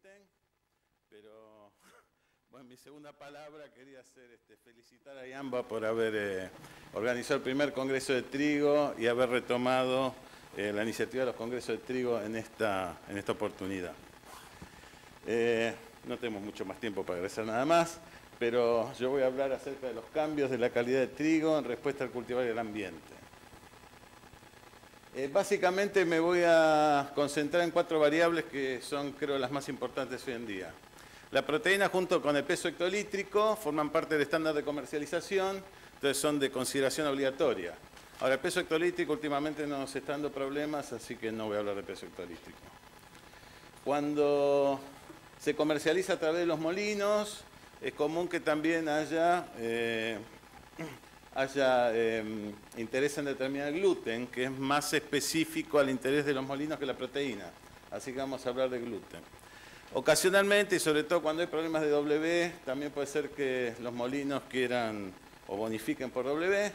gluten, pero bueno, mi segunda palabra quería felicitar a IAMBA por haber organizado el primer Congreso de Trigo y haber retomado la iniciativa de los Congresos de Trigo en esta oportunidad. No tenemos mucho más tiempo para agregar nada más, pero yo voy a hablar acerca de los cambios de la calidad de trigo en respuesta al cultivar y al ambiente. Básicamente me voy a concentrar en 4 variables que son, creo, las más importantes hoy en día. La proteína junto con el peso hectolítrico forman parte del estándar de comercialización, entonces son de consideración obligatoria. Ahora, el peso hectolítrico últimamente nos está dando problemas, así que no voy a hablar de peso hectolítrico. Cuando se comercializa a través de los molinos, es común que también haya interés en determinar el gluten, que es más específico al interés de los molinos que la proteína. Así que vamos a hablar de gluten. Ocasionalmente, y sobre todo cuando hay problemas de W, también puede ser que los molinos quieran o bonifiquen por W,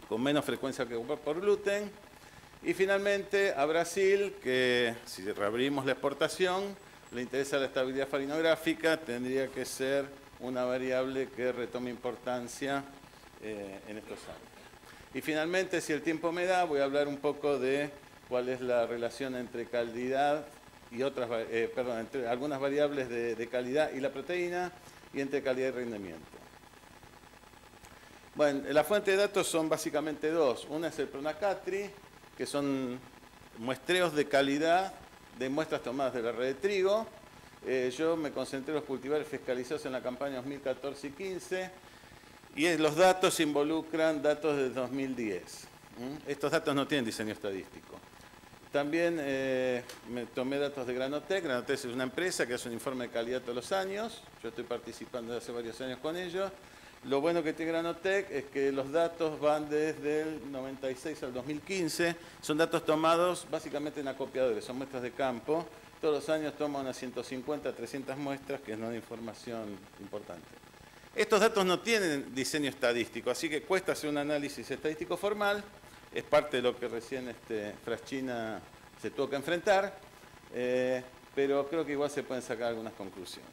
con menos frecuencia que por gluten. Y finalmente a Brasil, que si reabrimos la exportación, le interesa la estabilidad farinográfica, tendría que ser una variable que retome importancia en estos años. Y finalmente, si el tiempo me da, voy a hablar un poco de cuál es la relación entre calidad y otras, entre algunas variables de calidad y la proteína, y entre calidad y rendimiento. Bueno, la fuente de datos son básicamente 2. Una es el Pronacatri, que son muestreos de calidad de muestras tomadas de la red de trigo. Yo me concentré en los cultivares fiscalizados en la campaña 2014 y 15, y los datos involucran datos de 2010. Estos datos no tienen diseño estadístico. También me tomé datos de Granotec. Granotec es una empresa que hace un informe de calidad todos los años. Yo estoy participando desde hace varios años con ellos. Lo bueno que tiene Granotec es que los datos van desde el 96 al 2015. Son datos tomados básicamente en acopiadores, son muestras de campo. Todos los años toman unas 150 a 300 muestras, que es una información importante. Estos datos no tienen diseño estadístico, así que cuesta hacer un análisis estadístico formal. Es parte de lo que recién Fraschina se tuvo que enfrentar, pero creo que igual se pueden sacar algunas conclusiones.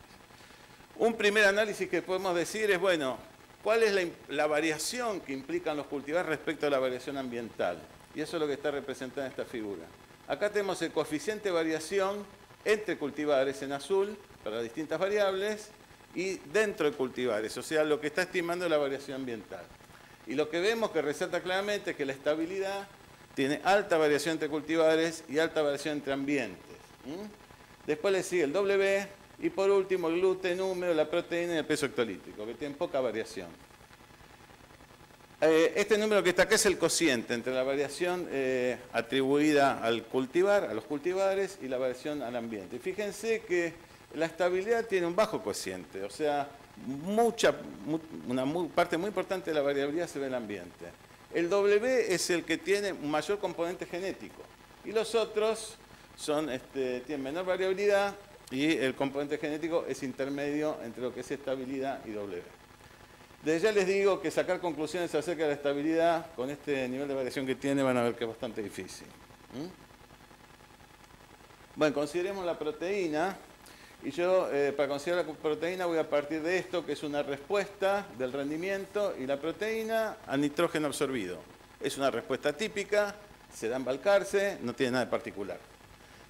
Un primer análisis que podemos decir es, bueno, ¿cuál es la variación que implican los cultivares respecto a la variación ambiental? Y eso es lo que está representado en esta figura. Acá tenemos el coeficiente de variación entre cultivares en azul para distintas variables y dentro de cultivares, o sea, lo que está estimando la variación ambiental. Y lo que vemos que resalta claramente es que la estabilidad tiene alta variación entre cultivares y alta variación entre ambientes. Después le sigue el W y por último el gluten húmedo, la proteína y el peso hectolítrico, que tienen poca variación. Este número que está acá es el cociente entre la variación atribuida al cultivar, a los cultivares, y la variación al ambiente. Y fíjense que la estabilidad tiene un bajo cociente, o sea, una parte muy importante de la variabilidad se ve en el ambiente. El W es el que tiene un mayor componente genético y los otros tienen menor variabilidad y el componente genético es intermedio entre lo que es estabilidad y W. Desde ya les digo que sacar conclusiones acerca de la estabilidad con este nivel de variación que tiene van a ver que es bastante difícil. Bueno, consideremos la proteína. Y yo, para considerar la proteína, voy a partir de esto, que es una respuesta del rendimiento y la proteína al nitrógeno absorbido. Es una respuesta típica, se da en Balcarce, no tiene nada de particular.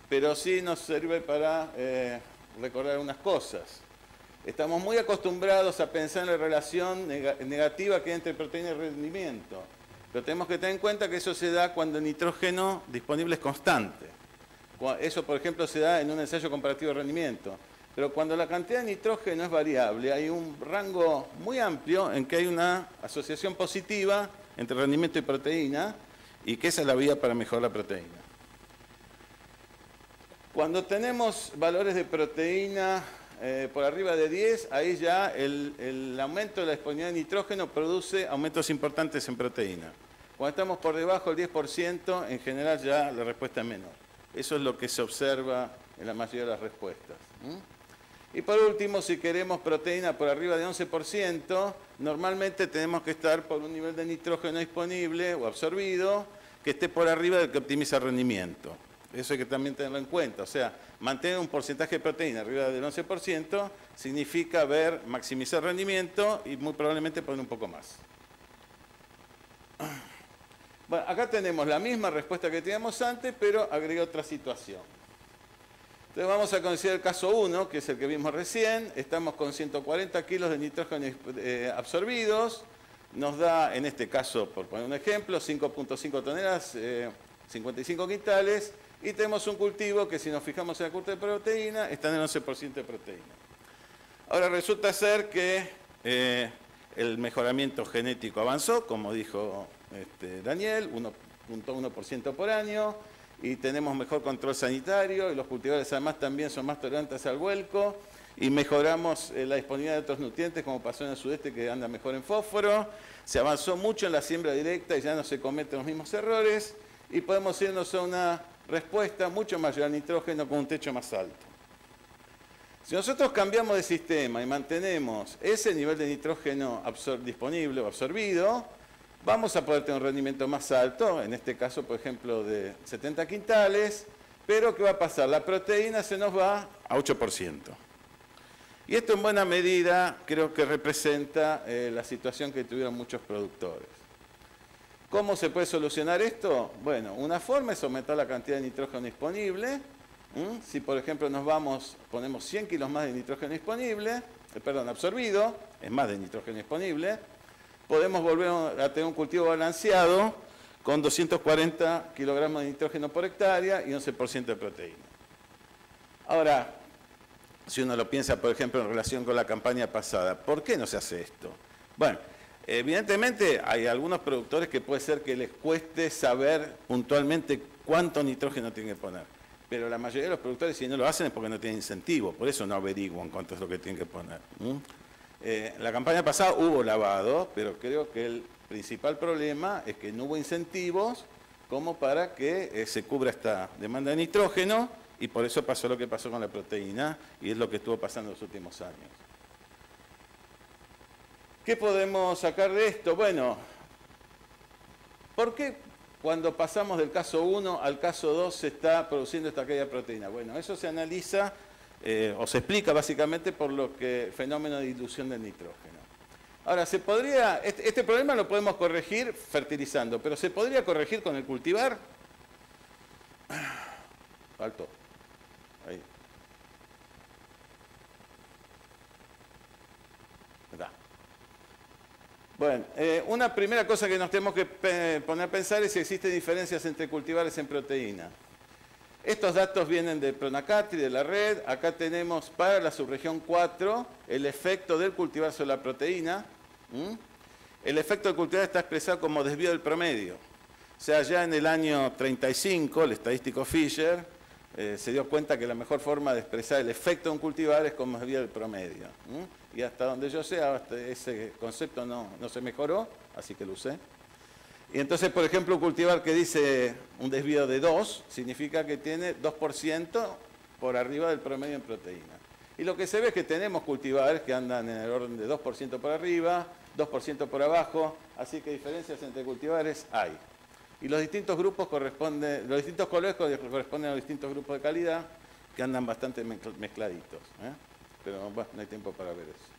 Pero sí nos sirve para recordar unas cosas. Estamos muy acostumbrados a pensar en la relación negativa que hay entre proteína y rendimiento. Pero tenemos que tener en cuenta que eso se da cuando el nitrógeno disponible es constante. Eso, por ejemplo, se da en un ensayo comparativo de rendimiento. Pero cuando la cantidad de nitrógeno es variable, hay un rango muy amplio en que hay una asociación positiva entre rendimiento y proteína, y que esa es la vía para mejorar la proteína. Cuando tenemos valores de proteína por arriba de 10, ahí ya el aumento de la disponibilidad de nitrógeno produce aumentos importantes en proteína. Cuando estamos por debajo del 10%, en general ya la respuesta es menor. Eso es lo que se observa en la mayoría de las respuestas. Y por último, si queremos proteína por arriba de 11%, normalmente tenemos que estar por un nivel de nitrógeno disponible o absorbido que esté por arriba del que optimiza el rendimiento. Eso hay que también tenerlo en cuenta. O sea, mantener un porcentaje de proteína arriba del 11% significa maximizar rendimiento y muy probablemente poner un poco más. Bueno, acá tenemos la misma respuesta que teníamos antes, pero agregué otra situación. Entonces vamos a considerar el caso 1, que es el que vimos recién. Estamos con 140 kilos de nitrógeno absorbidos. Nos da, en este caso, por poner un ejemplo, 5.5 toneladas, 55 quintales. Y tenemos un cultivo que, si nos fijamos en la curva de proteína, está en el 11% de proteína. Ahora resulta ser que el mejoramiento genético avanzó, como dijo Daniel, 1.1% por año. Y tenemos mejor control sanitario y los cultivares además también son más tolerantes al vuelco y mejoramos la disponibilidad de otros nutrientes como pasó en el sudeste que anda mejor en fósforo. Se avanzó mucho en la siembra directa y ya no se cometen los mismos errores y podemos irnos a una respuesta mucho mayor al nitrógeno con un techo más alto. Si nosotros cambiamos de sistema y mantenemos ese nivel de nitrógeno disponible o absorbido, vamos a poder tener un rendimiento más alto, en este caso, por ejemplo, de 70 quintales, pero ¿qué va a pasar? La proteína se nos va a 8%. Y esto en buena medida creo que representa la situación que tuvieron muchos productores. ¿Cómo se puede solucionar esto? Bueno, una forma es aumentar la cantidad de nitrógeno disponible. Si, por ejemplo, ponemos 100 kilos más de nitrógeno disponible, absorbido, es más de nitrógeno disponible, podemos volver a tener un cultivo balanceado con 240 kilogramos de nitrógeno por hectárea y 11% de proteína. Ahora, si uno lo piensa, por ejemplo, en relación con la campaña pasada, ¿por qué no se hace esto? Bueno, evidentemente hay algunos productores que puede ser que les cueste saber puntualmente cuánto nitrógeno tienen que poner. Pero la mayoría de los productores, si no lo hacen, es porque no tienen incentivo. Por eso no averiguan cuánto es lo que tienen que poner. La campaña pasada hubo lavado, pero creo que el principal problema es que no hubo incentivos como para que se cubra esta demanda de nitrógeno y por eso pasó lo que pasó con la proteína y es lo que estuvo pasando en los últimos años. ¿Qué podemos sacar de esto? Bueno, ¿por qué cuando pasamos del caso 1 al caso 2 se está produciendo esta caída de proteína? Bueno, eso se analiza o se explica básicamente por lo que fenómeno de dilución del nitrógeno. Ahora, este problema lo podemos corregir fertilizando, pero ¿se podría corregir con el cultivar? Faltó. Ahí. Acá. Bueno, una primera cosa que nos tenemos que poner a pensar es si existen diferencias entre cultivares en proteína. Estos datos vienen de Pronacatri, de la red. Acá tenemos para la subregión 4 el efecto del cultivar sobre la proteína. El efecto del cultivar está expresado como desvío del promedio. O sea, ya en el año 35, el estadístico Fisher se dio cuenta que la mejor forma de expresar el efecto de un cultivar es como desvío del promedio. Y hasta donde yo sé, ese concepto no se mejoró, así que lo usé. Y entonces, por ejemplo, un cultivar que dice un desvío de 2, significa que tiene 2% por arriba del promedio en proteína. Y lo que se ve es que tenemos cultivares que andan en el orden de 2% por arriba, 2% por abajo, así que diferencias entre cultivares hay. Y los distintos grupos los distintos colores corresponden a los distintos grupos de calidad que andan bastante mezcladitos. Pero bueno, no hay tiempo para ver eso.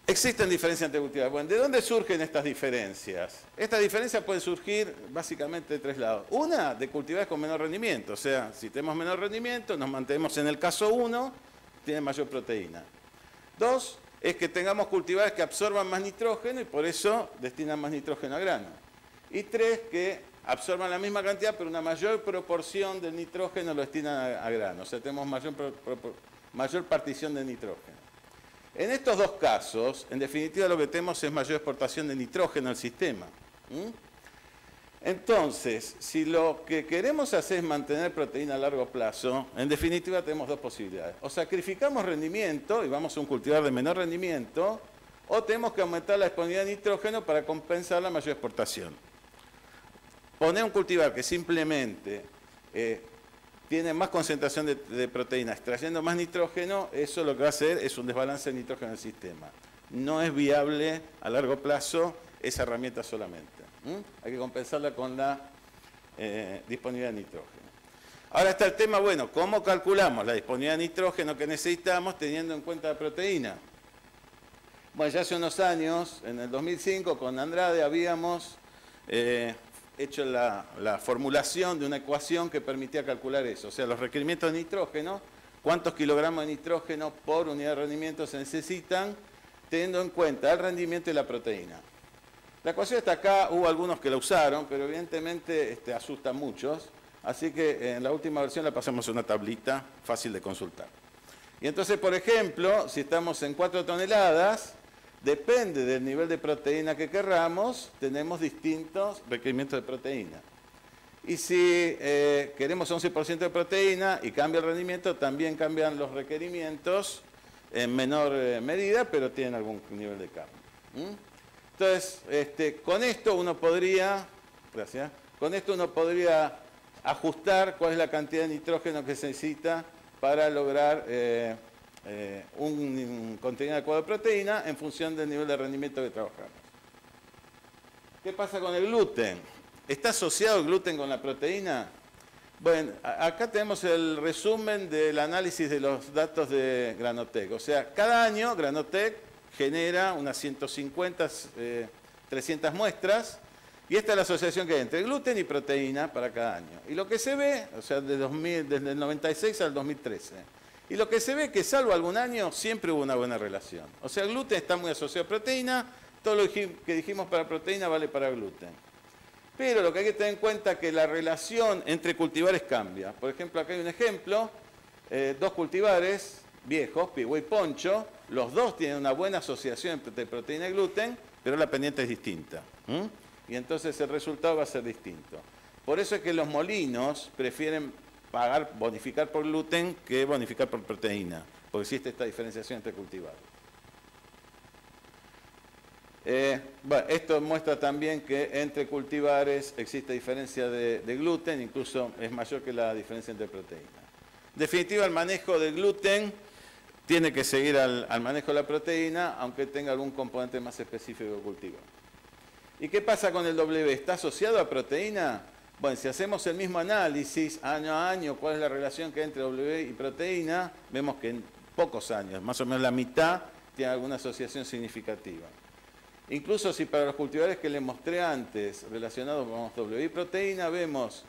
Existen diferencias entre cultivares. Bueno, ¿de dónde surgen estas diferencias? Estas diferencias pueden surgir básicamente de tres lados. Una, de cultivares con menor rendimiento. O sea, si tenemos menor rendimiento, nos mantenemos en el caso 1, tiene mayor proteína. Dos, es que tengamos cultivares que absorban más nitrógeno y por eso destinan más nitrógeno a grano. Y tres, que absorban la misma cantidad, pero una mayor proporción del nitrógeno lo destinan a grano. O sea, tenemos mayor partición de nitrógeno. En estos dos casos, en definitiva lo que tenemos es mayor exportación de nitrógeno al sistema. Entonces, si lo que queremos hacer es mantener proteína a largo plazo, en definitiva tenemos dos posibilidades. O sacrificamos rendimiento y vamos a un cultivar de menor rendimiento, o tenemos que aumentar la disponibilidad de nitrógeno para compensar la mayor exportación. Poner un cultivar que simplemente tiene más concentración de proteína, extrayendo más nitrógeno, eso lo que va a hacer es un desbalance de nitrógeno en el sistema. No es viable a largo plazo esa herramienta solamente. Hay que compensarla con la disponibilidad de nitrógeno. Ahora está el tema, bueno, ¿cómo calculamos la disponibilidad de nitrógeno que necesitamos teniendo en cuenta la proteína? Bueno, ya hace unos años, en el 2005, con Andrade habíamos hecho la formulación de una ecuación que permitía calcular eso. O sea, los requerimientos de nitrógeno, cuántos kilogramos de nitrógeno por unidad de rendimiento se necesitan, teniendo en cuenta el rendimiento y la proteína. La ecuación está acá, hubo algunos que la usaron, pero evidentemente asusta a muchos. Así que en la última versión la pasamos a una tablita fácil de consultar. Y entonces, por ejemplo, si estamos en 4 toneladas, depende del nivel de proteína que querramos, tenemos distintos requerimientos de proteína. Y si queremos 11% de proteína y cambia el rendimiento, también cambian los requerimientos en menor medida, pero tienen algún nivel de cambio. Entonces, con esto uno podría, ajustar cuál es la cantidad de nitrógeno que se necesita para lograr un contenido adecuado de proteína en función del nivel de rendimiento que trabajamos. ¿Qué pasa con el gluten? ¿Está asociado el gluten con la proteína? Bueno, acá tenemos el resumen del análisis de los datos de Granotec. O sea, cada año Granotec genera unas 150, 300 muestras, y esta es la asociación que hay entre gluten y proteína para cada año. Y lo que se ve, o sea, desde el 96 al 2013, y lo que se ve es que salvo algún año siempre hubo una buena relación. O sea, el gluten está muy asociado a proteína, todo lo que dijimos para proteína vale para gluten. Pero lo que hay que tener en cuenta es que la relación entre cultivares cambia. Por ejemplo, acá hay un ejemplo, dos cultivares viejos, Pigüe y Poncho, los dos tienen una buena asociación entre proteína y gluten, pero la pendiente es distinta. Y entonces el resultado va a ser distinto. Por eso es que los molinos prefieren bonificar por gluten que bonificar por proteína, porque existe esta diferenciación entre cultivares. Bueno, esto muestra también que entre cultivares existe diferencia de gluten, incluso es mayor que la diferencia entre proteína. En definitiva, el manejo del gluten tiene que seguir al manejo de la proteína, aunque tenga algún componente más específico de cultivo. ¿Y qué pasa con el W? ¿Está asociado a proteína? Bueno, si hacemos el mismo análisis año a año, cuál es la relación que hay entre W y proteína, vemos que en pocos años, más o menos la mitad, tiene alguna asociación significativa. Incluso si para los cultivares que les mostré antes, relacionados con W y proteína, vemos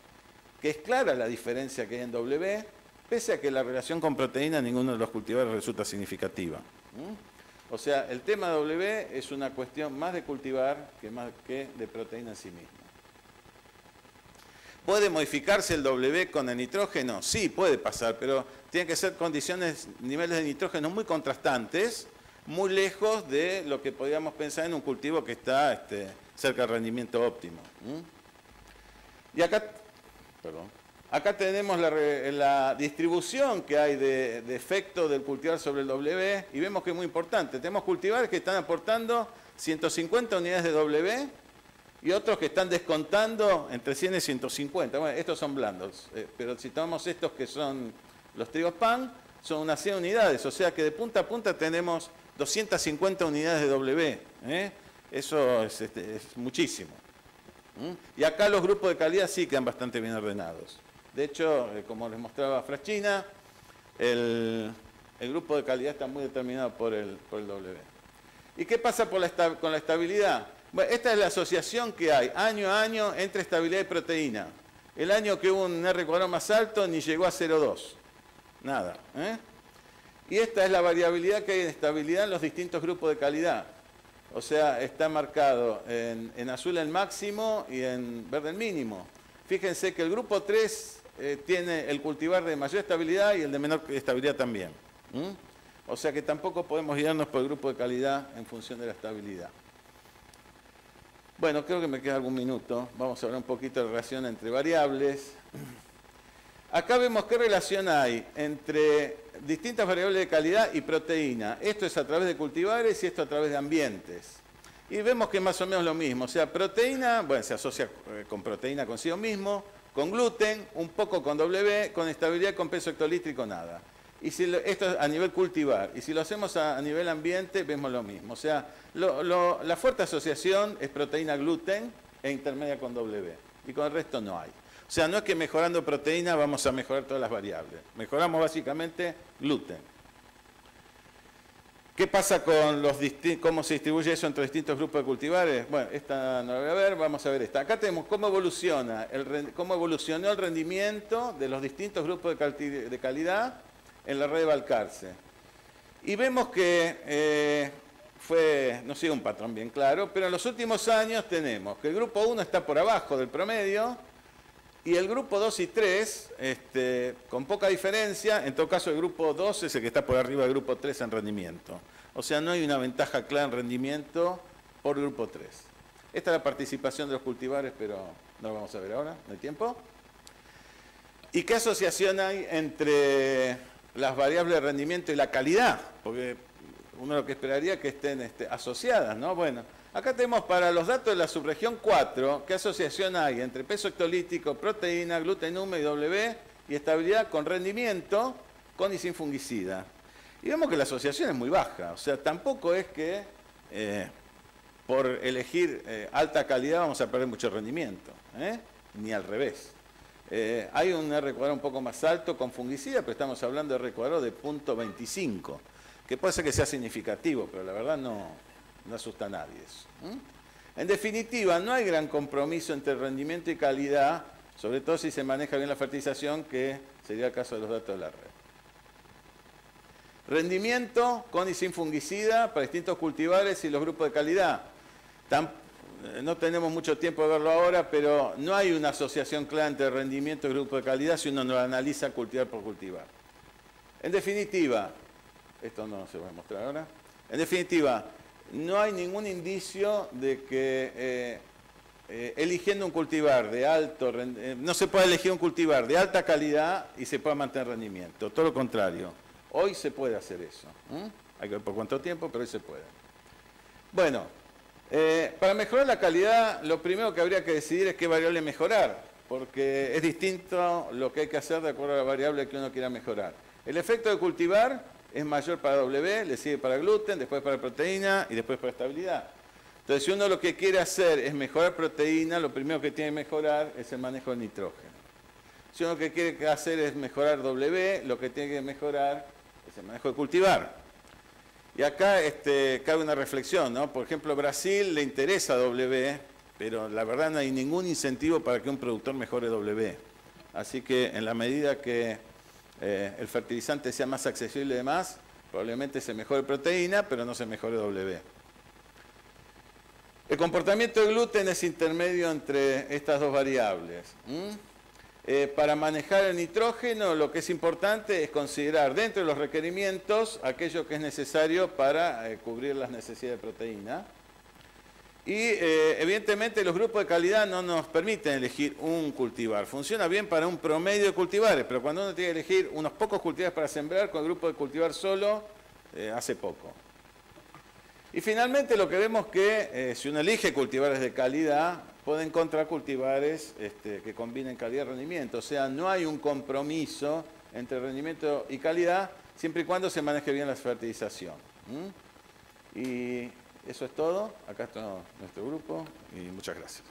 que es clara la diferencia que hay en W, pese a que la relación con proteína en ninguno de los cultivares resulta significativa. O sea, el tema W es una cuestión más de cultivar que de proteína en sí misma. ¿Puede modificarse el W con el nitrógeno? Sí, puede pasar, pero tiene que ser condiciones, niveles de nitrógeno muy contrastantes, muy lejos de lo que podríamos pensar en un cultivo que está cerca del rendimiento óptimo. Y acá tenemos la distribución que hay de efecto del cultivar sobre el W, y vemos que es muy importante. Tenemos cultivares que están aportando 150 unidades de W y otros que están descontando entre 100 y 150. Bueno, estos son blandos, pero si tomamos estos que son los trigos pan, son unas 100 unidades, o sea que de punta a punta tenemos 250 unidades de W. Eso es muchísimo. Y acá los grupos de calidad sí quedan bastante bien ordenados. De hecho, como les mostraba Frachina, el grupo de calidad está muy determinado por el W. ¿Y qué pasa con la estabilidad? Bueno, esta es la asociación que hay año a año entre estabilidad y proteína. El año que hubo un R cuadrado más alto ni llegó a 0,2. Nada. Y esta es la variabilidad que hay en estabilidad en los distintos grupos de calidad. O sea, está marcado en azul el máximo y en verde el mínimo. Fíjense que el grupo 3 tiene el cultivar de mayor estabilidad y el de menor estabilidad también. O sea que tampoco podemos guiarnos por el grupo de calidad en función de la estabilidad. Bueno, creo que me queda algún minuto. Vamos a hablar un poquito de relación entre variables. Acá vemos qué relación hay entre distintas variables de calidad y proteína. Esto es a través de cultivares y esto a través de ambientes. Y vemos que es más o menos lo mismo. O sea, proteína, bueno, se asocia con proteína consigo mismo, con gluten, un poco con W, con estabilidad, con peso hectolítrico, nada. Y si esto es a nivel cultivar. Y si lo hacemos a nivel ambiente, vemos lo mismo. O sea, la fuerte asociación es proteína-gluten e intermedia con W. Y con el resto no hay. O O sea, no es que mejorando proteína vamos a mejorar todas las variables. Mejoramos básicamente gluten. ¿Qué pasa con cómo se distribuye eso entre distintos grupos de cultivares? Bueno, esta no la voy a ver, vamos a ver esta. Acá tenemos cómo evolucionó el rendimiento de los distintos grupos de calidad en la red de Balcarce. Y vemos que no sigue un patrón bien claro, pero en los últimos años tenemos que el grupo 1 está por abajo del promedio y el grupo 2 y 3, con poca diferencia. En todo caso, el grupo 2 es el que está por arriba del grupo 3 en rendimiento. O sea, no hay una ventaja clara en rendimiento por grupo 3. Esta es la participación de los cultivares, pero no lo vamos a ver ahora, no hay tiempo. ¿Y qué asociación hay entre las variables de rendimiento y la calidad? Porque uno lo que esperaría que estén asociadas, ¿no? Bueno, acá tenemos para los datos de la subregión 4, qué asociación hay entre peso hectolítico, proteína, gluten humo y W, y estabilidad con rendimiento, con y sin fungicida. Y vemos que la asociación es muy baja, o sea, tampoco es que por elegir alta calidad vamos a perder mucho rendimiento, ni al revés. Hay un R cuadrado un poco más alto con fungicida, pero estamos hablando de R cuadrado de 0.25, que puede ser que sea significativo, pero la verdad no asusta a nadie eso. En definitiva, no hay gran compromiso entre rendimiento y calidad, sobre todo si se maneja bien la fertilización, que sería el caso de los datos de la red. Rendimiento con y sin fungicida para distintos cultivares y los grupos de calidad. No tenemos mucho tiempo de verlo ahora, pero no hay una asociación clara entre rendimiento y grupo de calidad si uno no lo analiza cultivar por cultivar. En definitiva, esto no se va a mostrar ahora. En definitiva, no hay ningún indicio de que eligiendo un cultivar de alto rendimiento, no se puede elegir un cultivar de alta calidad y se pueda mantener rendimiento. Todo lo contrario. Hoy se puede hacer eso. Hay que ver por cuánto tiempo, pero hoy se puede. Bueno, para mejorar la calidad, lo primero que habría que decidir es qué variable mejorar, porque es distinto lo que hay que hacer de acuerdo a la variable que uno quiera mejorar. El efecto de cultivar es mayor para W, le sigue para gluten, después para proteína y después para estabilidad. Entonces, si uno lo que quiere hacer es mejorar proteína, lo primero que tiene que mejorar es el manejo del nitrógeno. Si uno lo que quiere hacer es mejorar W, lo que tiene que mejorar es el manejo de cultivar. Y acá cabe una reflexión, ¿no? Por ejemplo, Brasil le interesa W, pero la verdad no hay ningún incentivo para que un productor mejore W. Así que en la medida que el fertilizante sea más accesible y demás, probablemente se mejore proteína, pero no se mejore W. El comportamiento de gluten es intermedio entre estas dos variables. Para manejar el nitrógeno, lo que es importante es considerar dentro de los requerimientos aquello que es necesario para cubrir las necesidades de proteína. Y evidentemente los grupos de calidad no nos permiten elegir un cultivar. Funciona bien para un promedio de cultivares, pero cuando uno tiene que elegir unos pocos cultivares para sembrar, con el grupo de cultivar solo, hace poco. Y finalmente lo que vemos que si uno elige cultivares de calidad, puede encontrar cultivares que combinen calidad y rendimiento. O sea, no hay un compromiso entre rendimiento y calidad, siempre y cuando se maneje bien la fertilización. Y eso es todo. Acá está nuestro grupo y muchas gracias.